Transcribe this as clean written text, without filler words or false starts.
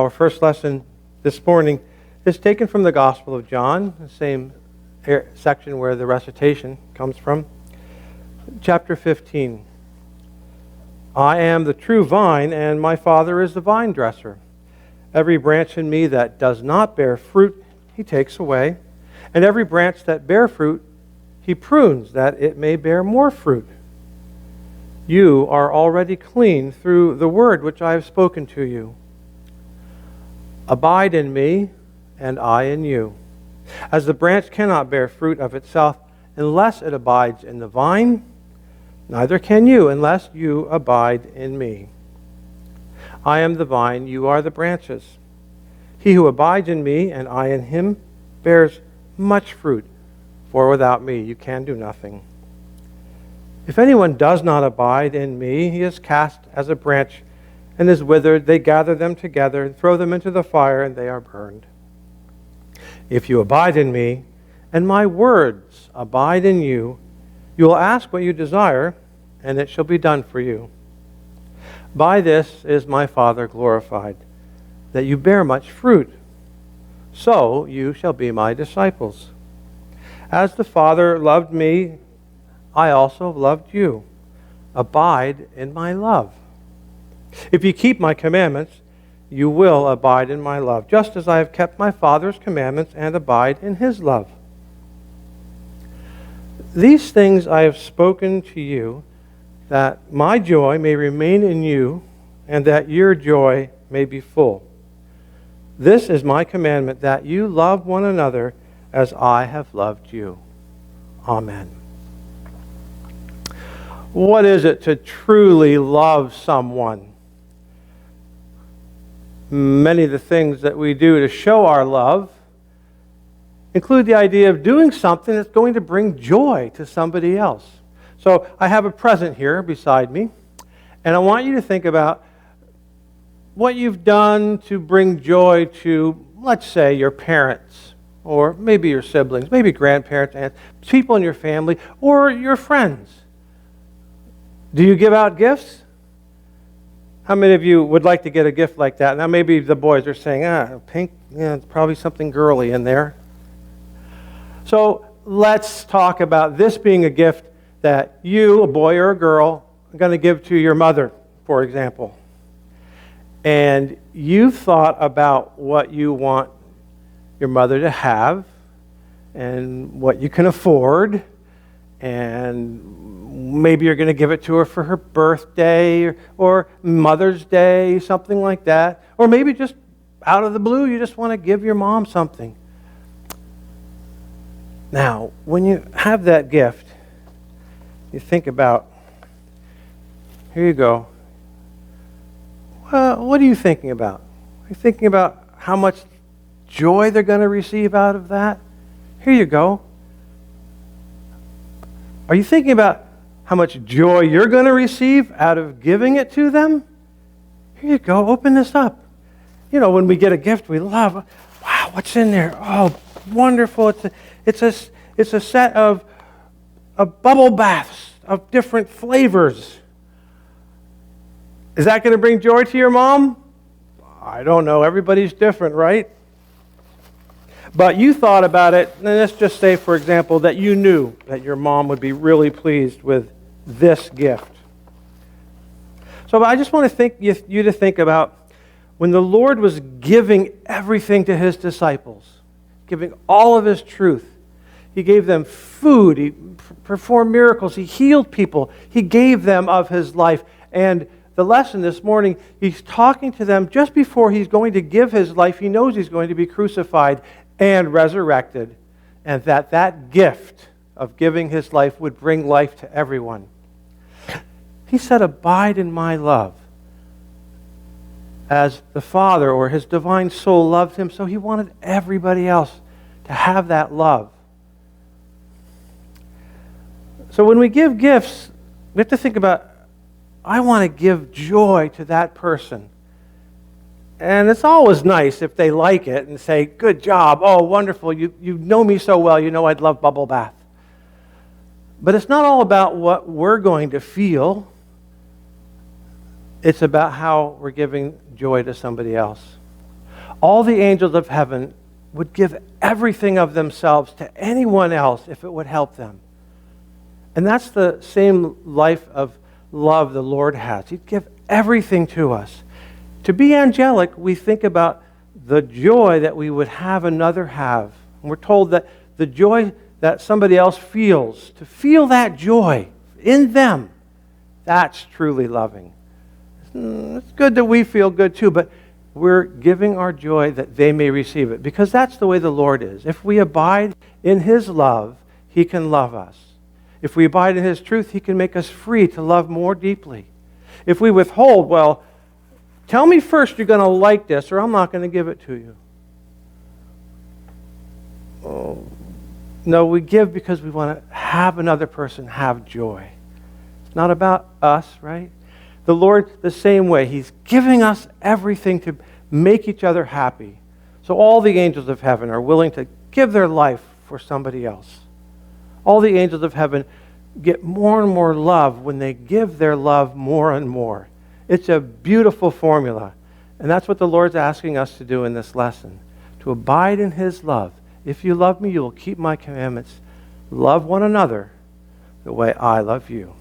Our first lesson this morning is taken from the Gospel of John, the same section where the recitation comes from. Chapter 15. I am the true vine, and my Father is the vine dresser. Every branch in me that does not bear fruit, he takes away. And every branch that bear fruit, he prunes, that it may bear more fruit. You are already clean through the word which I have spoken to you. Abide in me, and I in you. As the branch cannot bear fruit of itself unless it abides in the vine, neither can you unless you abide in me. I am the vine, you are the branches. He who abides in me, and I in him, bears much fruit, for without me you can do nothing. If anyone does not abide in me, he is cast as a branch and is withered. They gather them together and throw them into the fire, and they are burned. If you abide in me, and my words abide in you, you will ask what you desire, and it shall be done for you. By this is my Father glorified, that you bear much fruit. So you shall be my disciples. As the Father loved me, I also loved you. Abide in my love. If you keep my commandments, you will abide in my love, just as I have kept my Father's commandments and abide in his love. These things I have spoken to you, that my joy may remain in you, and that your joy may be full. This is my commandment, that you love one another as I have loved you. Amen. What is it to truly love someone? Many of the things that we do to show our love include the idea of doing something that's going to bring joy to somebody else. So I have a present here beside me, and I want you to think about what you've done to bring joy to, let's say, your parents, or maybe your siblings, maybe grandparents, aunts, people in your family, or your friends. Do you give out gifts? How many of you would like to get a gift like that? Now maybe the boys are saying, pink, yeah, it's probably something girly in there. So let's talk about this being a gift that you, a boy or a girl, are going to give to your mother, for example. And you've thought about what you want your mother to have and what you can afford, and maybe you're going to give it to her for her birthday or Mother's Day, something like that. Or maybe just out of the blue, you just want to give your mom something. Now, when you have that gift, you think about, here you go. What are you thinking about? Are you thinking about how much joy they're going to receive out of that? Here you go. Are you thinking about how much joy you're going to receive out of giving it to them? Here you go. Open this up. You know, when we get a gift we love, wow, what's in there? Oh, wonderful. It's a set of bubble baths of different flavors. Is that going to bring joy to your mom? I don't know. Everybody's different, right? But you thought about it, and let's just say, for example, that you knew that your mom would be really pleased with this gift. So I just want to you to think about when the Lord was giving everything to his disciples, giving all of his truth. He gave them food. He performed miracles. He healed people. He gave them of his life. And the lesson this morning, he's talking to them just before he's going to give his life. He knows he's going to be crucified and resurrected, and that gift of giving his life would bring life to everyone. He said, abide in my love. As the Father or his divine soul loved him, so he wanted everybody else to have that love. So when we give gifts, we have to think about, I want to give joy to that person. And it's always nice if they like it and say, good job, oh, wonderful, you know me so well, you know I'd love bubble bath. But it's not all about what we're going to feel. It's about how we're giving joy to somebody else. all the angels of heaven would give everything of themselves to anyone else if it would help them. And that's the same life of love the Lord has. He'd give everything to us. To be angelic, we think about the joy that we would have another have. And we're told that the joy that somebody else feels, to feel that joy in them, that's truly loving. It's good that we feel good too, but we're giving our joy that they may receive it, because that's the way the Lord is. If we abide in His love, He can love us. If we abide in His truth, He can make us free to love more deeply. If we withhold, well, tell me first you're going to like this, or I'm not going to give it to you. Oh, no, we give because we want to have another person have joy. It's not about us, right? The Lord, the same way. He's giving us everything to make each other happy. So all the angels of heaven are willing to give their life for somebody else. All the angels of heaven get more and more love when they give their love more and more. It's a beautiful formula. And that's what the Lord's asking us to do in this lesson, to abide in His love. If you love me, you will keep my commandments. Love one another the way I love you.